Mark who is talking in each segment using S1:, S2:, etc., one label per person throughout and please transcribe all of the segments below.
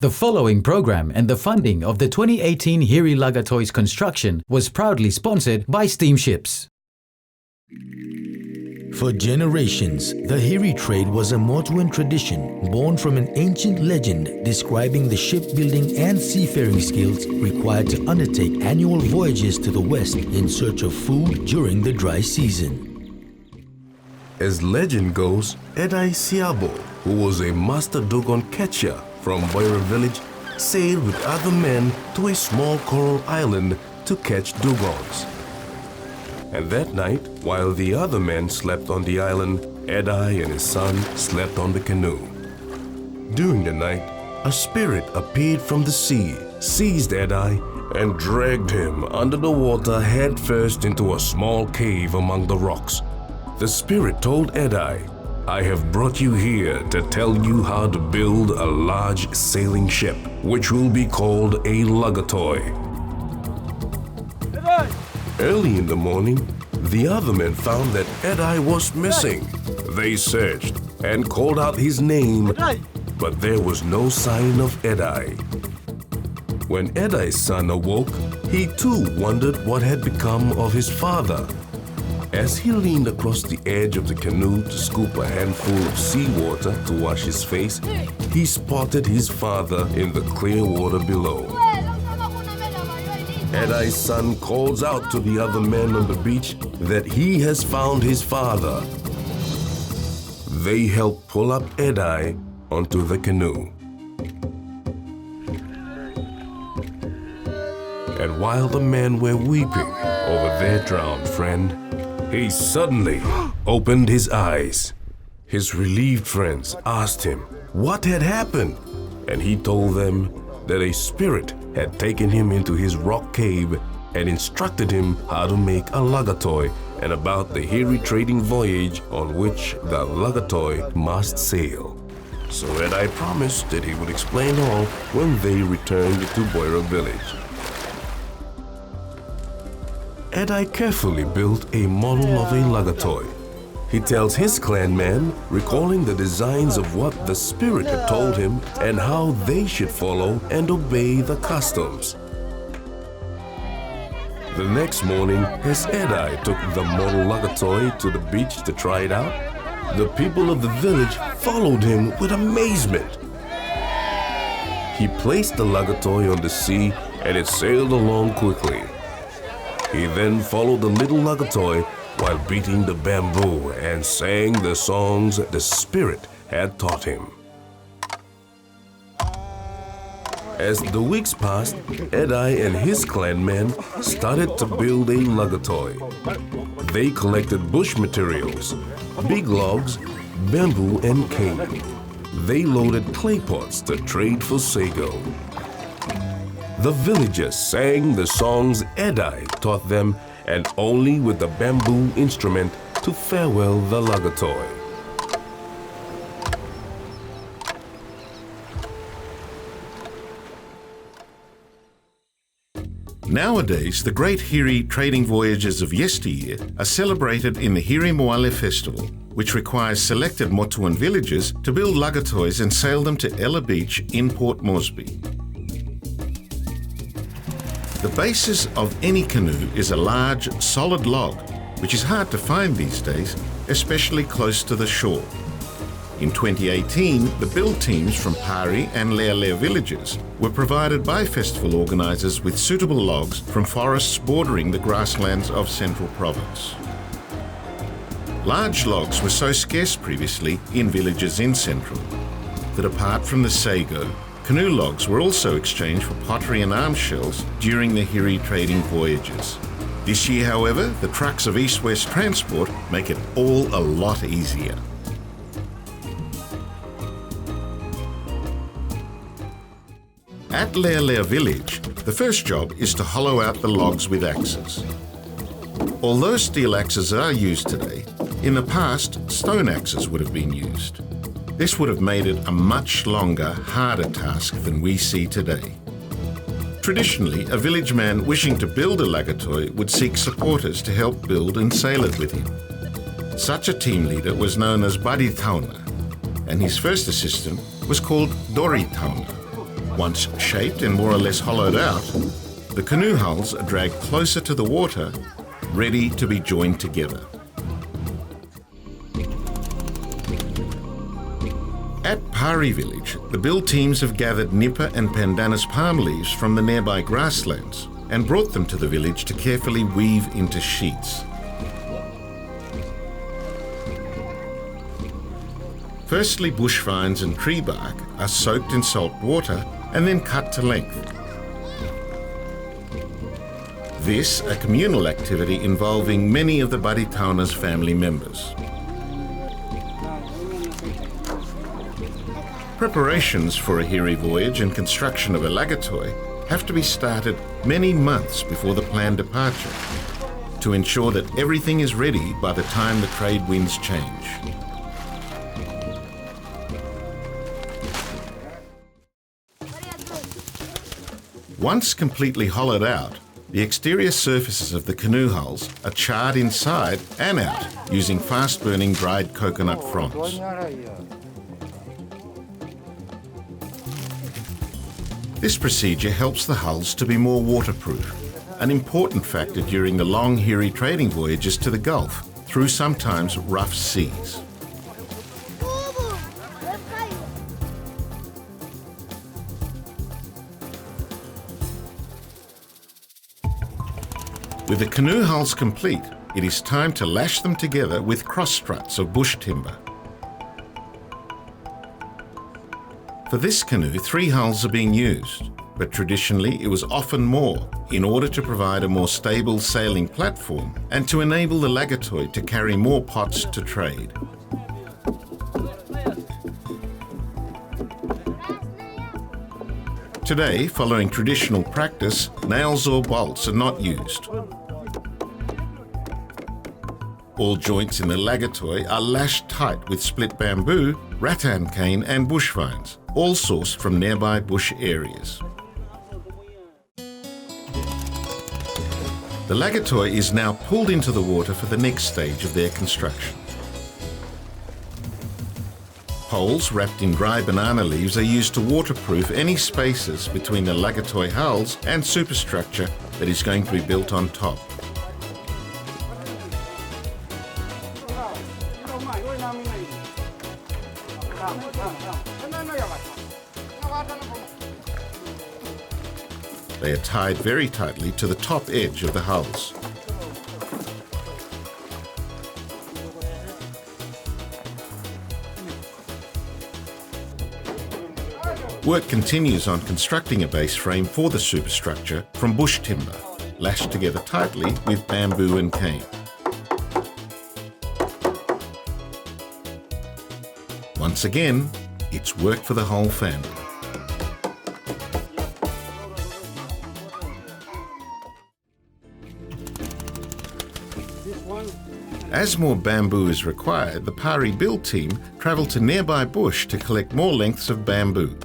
S1: The following program and the funding of the 2018 Hiri Lagatoi's construction was proudly sponsored by Steamships.
S2: For generations, the Hiri trade was a Motuan tradition born from an ancient legend describing the shipbuilding and seafaring skills required to undertake annual voyages to the west in search of food during the dry season.
S3: As legend goes, Edai Siabo, who was a master Dogon catcher from Boira village, sailed with other men to a small coral island to catch dugongs. And that night, while the other men slept on the island, Edai and his son slept on the canoe. During the night, a spirit appeared from the sea, seized Edai, and dragged him under the water headfirst into a small cave among the rocks. The spirit told Edai, "I have brought you here to tell you how to build a large sailing ship, which will be called a Lagatoi." Early in the morning, the other men found that Edai was missing. They searched and called out his name, but there was no sign of Edai. When Edai's son awoke, he too wondered what had become of his father. As he leaned across the edge of the canoe to scoop a handful of seawater to wash his face, he spotted his father in the clear water below. Edai's son calls out to the other men on the beach that he has found his father. They help pull up Edai onto the canoe. And while the men were weeping over their drowned friend, he suddenly opened his eyes. His relieved friends asked him what had happened, and he told them that a spirit had taken him into his rock cave and instructed him how to make a Lagatoi and about the Hiri trading voyage on which the Lagatoi must sail. So Edai promised that he would explain all when they returned to Boira village. Edai carefully built a model of a Lagatoi. He tells his clanmen, recalling the designs of what the spirit had told him and how they should follow and obey the customs. The next morning, as Edai took the model Lagatoi to the beach to try it out, the people of the village followed him with amazement. He placed the Lagatoi on the sea and it sailed along quickly. He then followed the little Lagatoi while beating the bamboo and sang the songs the spirit had taught him. As the weeks passed, Edai and his clanmen started to build a Lagatoi. They collected bush materials, big logs, bamboo and cane. They loaded clay pots to trade for sago. The villagers sang the songs Edai taught them, and only with the bamboo instrument to farewell the Lagatoi.
S4: Nowadays, the great Hiri trading voyages of yesteryear are celebrated in the Hiri Moale Festival, which requires selected Motuan villagers to build Lagatois and sail them to Ella Beach in Port Moresby. The basis of any canoe is a large, solid log, which is hard to find these days, especially close to the shore. In 2018, the build teams from Pari and Lealea villages were provided by festival organisers with suitable logs from forests bordering the grasslands of Central Province. Large logs were so scarce previously in villages in Central that apart from the sago, canoe logs were also exchanged for pottery and arm shells during the Hiri trading voyages. This year, however, the trucks of east-west transport make it all a lot easier. At Lealea village, the first job is to hollow out the logs with axes. Although steel axes are used today, in the past, stone axes would have been used. This would have made it a much longer, harder task than we see today. Traditionally, a village man wishing to build a Lagatoi would seek supporters to help build and sail it with him. Such a team leader was known as Badi Tauna, and his first assistant was called Dori Tauna. Once shaped and more or less hollowed out, the canoe hulls are dragged closer to the water, ready to be joined together. At Pari village, the build teams have gathered nipa and pandanus palm leaves from the nearby grasslands and brought them to the village to carefully weave into sheets. Firstly, bush vines and tree bark are soaked in salt water and then cut to length. This a communal activity involving many of the Baritauna's family members. Preparations for a Hiri voyage and construction of a Lagatoi have to be started many months before the planned departure to ensure that everything is ready by the time the trade winds change. Once completely hollowed out, the exterior surfaces of the canoe hulls are charred inside and out using fast-burning dried coconut fronds. This procedure helps the hulls to be more waterproof, an important factor during the long Hiri trading voyages to the Gulf through sometimes rough seas. With the canoe hulls complete, it is time to lash them together with cross struts of bush timber. For this canoe, 3 hulls are being used, but traditionally it was often more in order to provide a more stable sailing platform and to enable the Lagatoi to carry more pots to trade. Today, following traditional practice, nails or bolts are not used. All joints in the Lagatoi are lashed tight with split bamboo, rattan cane and bush vines, all sourced from nearby bush areas. The Lagatoi is now pulled into the water for the next stage of their construction. Poles wrapped in dry banana leaves are used to waterproof any spaces between the Lagatoi hulls and superstructure that is going to be built on top. They are tied very tightly to the top edge of the hulls. Work continues on constructing a base frame for the superstructure from bush timber, lashed together tightly with bamboo and cane. Once again, it's work for the whole family. As more bamboo is required, the Pari build team travel to nearby bush to collect more lengths of bamboo.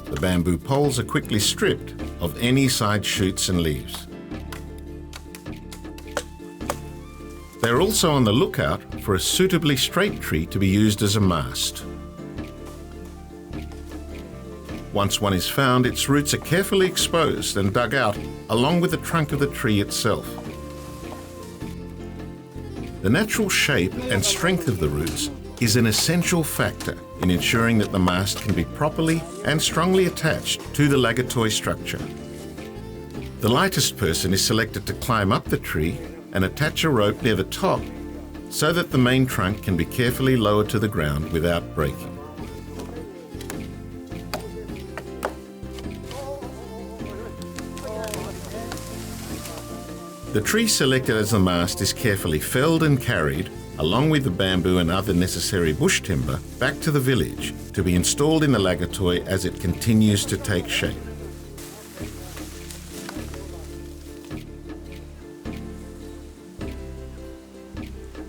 S4: The bamboo poles are quickly stripped of any side shoots and leaves. They're also on the lookout for a suitably straight tree to be used as a mast. Once one is found, its roots are carefully exposed and dug out along with the trunk of the tree itself. The natural shape and strength of the roots is an essential factor in ensuring that the mast can be properly and strongly attached to the Lagatoi structure. The lightest person is selected to climb up the tree and attach a rope near the top so that the main trunk can be carefully lowered to the ground without breaking. The tree selected as the mast is carefully felled and carried, along with the bamboo and other necessary bush timber, back to the village to be installed in the Lagatoi as it continues to take shape.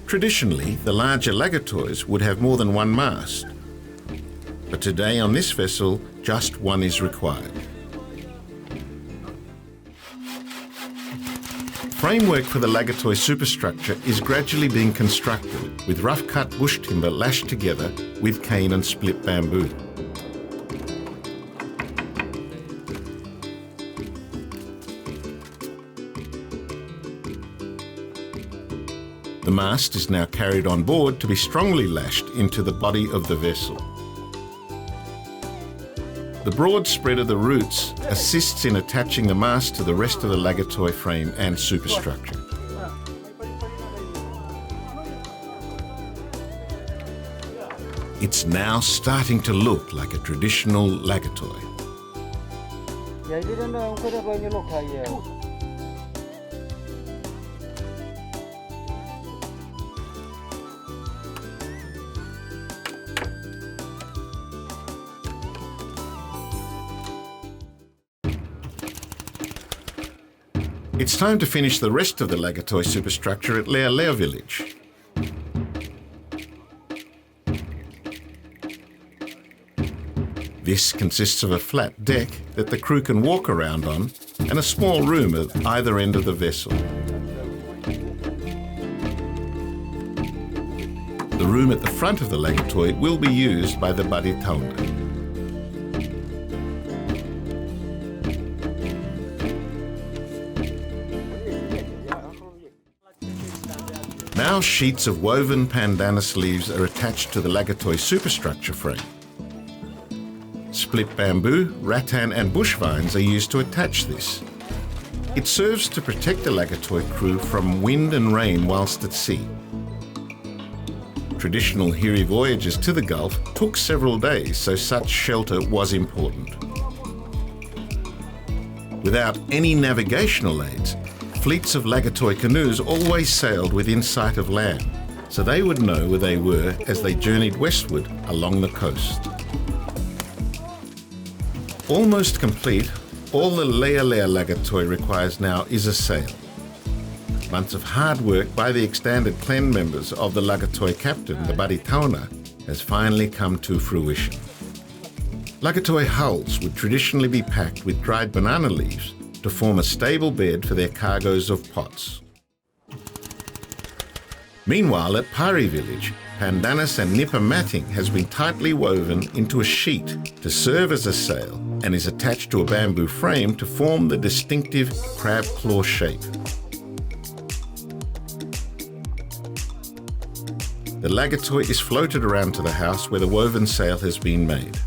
S4: Traditionally, the larger Lagatois would have more than one mast, but today on this vessel, just one is required. framework for the Lagatoi superstructure is gradually being constructed with rough-cut bush timber lashed together with cane and split bamboo. The mast is now carried on board to be strongly lashed into the body of the vessel. The broad spread of the roots assists in attaching the mast to the rest of the Lagatoi frame and superstructure. It's now starting to look like a traditional Lagatoi. It's time to finish the rest of the Lagatoi superstructure at Lealea village. This consists of a flat deck that the crew can walk around on and a small room at either end of the vessel. The room at the front of the Lagatoi will be used by the Badi Tauna. Now sheets of woven pandana sleeves are attached to the Lagatoi superstructure frame. Split bamboo, rattan and bush vines are used to attach this. It serves to protect the Lagatoi crew from wind and rain whilst at sea. Traditional Hiri voyages to the Gulf took several days, so such shelter was important. Without any navigational aids, fleets of Lagatoi canoes always sailed within sight of land, so they would know where they were as they journeyed westward along the coast. Almost complete, all the Lealea Lagatoi requires now is a sail. Months of hard work by the extended clan members of the Lagatoi captain, the Badi Tauna, has finally come to fruition. Lagatoi hulls would traditionally be packed with dried banana leaves to form a stable bed for their cargoes of pots. Meanwhile, at Pari village, pandanus and nipa matting has been tightly woven into a sheet to serve as a sail and is attached to a bamboo frame to form the distinctive crab claw shape. The Lagatoi is floated around to the house where the woven sail has been made.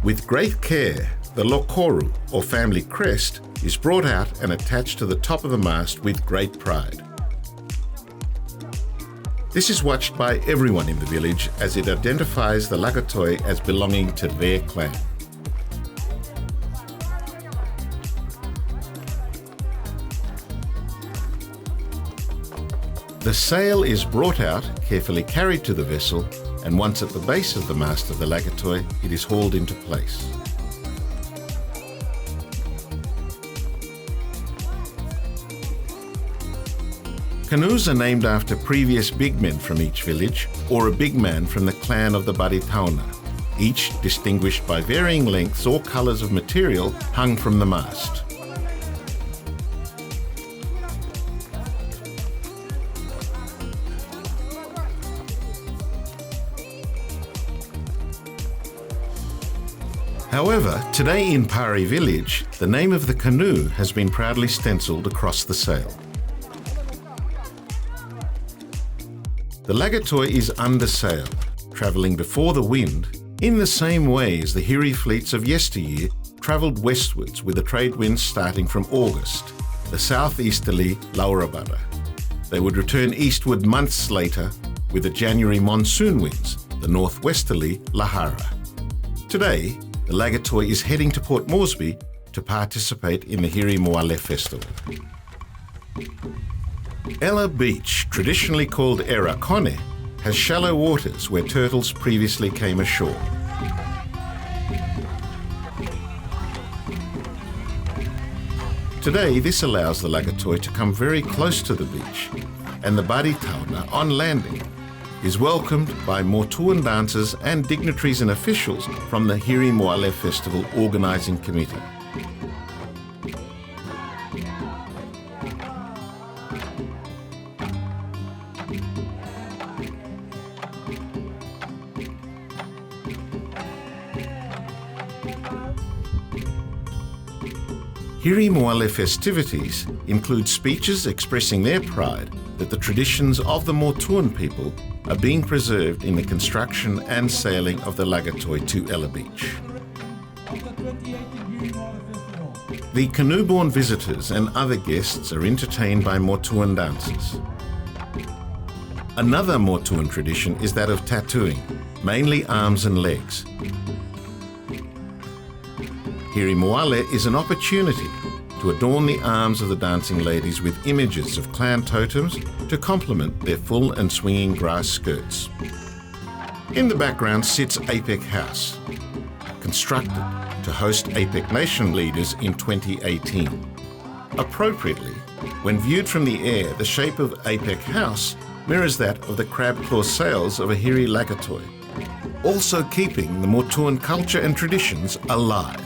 S4: With great care, the lokoru, or family crest, is brought out and attached to the top of the mast with great pride. This is watched by everyone in the village as it identifies the Lagatoi as belonging to their clan. The sail is brought out, carefully carried to the vessel, and once at the base of the mast of the Lagatoi, it is hauled into place. Canoes are named after previous big men from each village, or a big man from the clan of the Badi Tauna, each distinguished by varying lengths or colours of material hung from the mast. However, today in Pari village, the name of the canoe has been proudly stencilled across the sail. The Lagatoi is under sail, travelling before the wind, in the same way as the Hiri fleets of yesteryear travelled westwards with the trade winds starting from August, the southeasterly Laurabada. They would return eastward months later with the January monsoon winds, the northwesterly Lahara. Today, the Lagatoi is heading to Port Moresby to participate in the Hiri Moale Festival. Ella Beach, traditionally called Era Kone, has shallow waters where turtles previously came ashore. Today, this allows the Lagatoi to come very close to the beach, and the Badi Tauna, on landing, is welcomed by Motuan dancers and dignitaries and officials from the Hiri Moale Festival Organising Committee. Hiri Moale festivities include speeches expressing their pride that the traditions of the Motuan people are being preserved in the construction and sailing of the Lagatoi to Ella Beach. The canoe-borne visitors and other guests are entertained by Motuan dances. Another Motuan tradition is that of tattooing, mainly arms and legs. Hiri Moale is an opportunity to adorn the arms of the dancing ladies with images of clan totems to complement their full and swinging grass skirts. In the background sits APEC House, constructed to host APEC Nation leaders in 2018. Appropriately, when viewed from the air, the shape of APEC House mirrors that of the crab claw sails of a Hiri Lagatoi, also keeping the Motuan culture and traditions alive.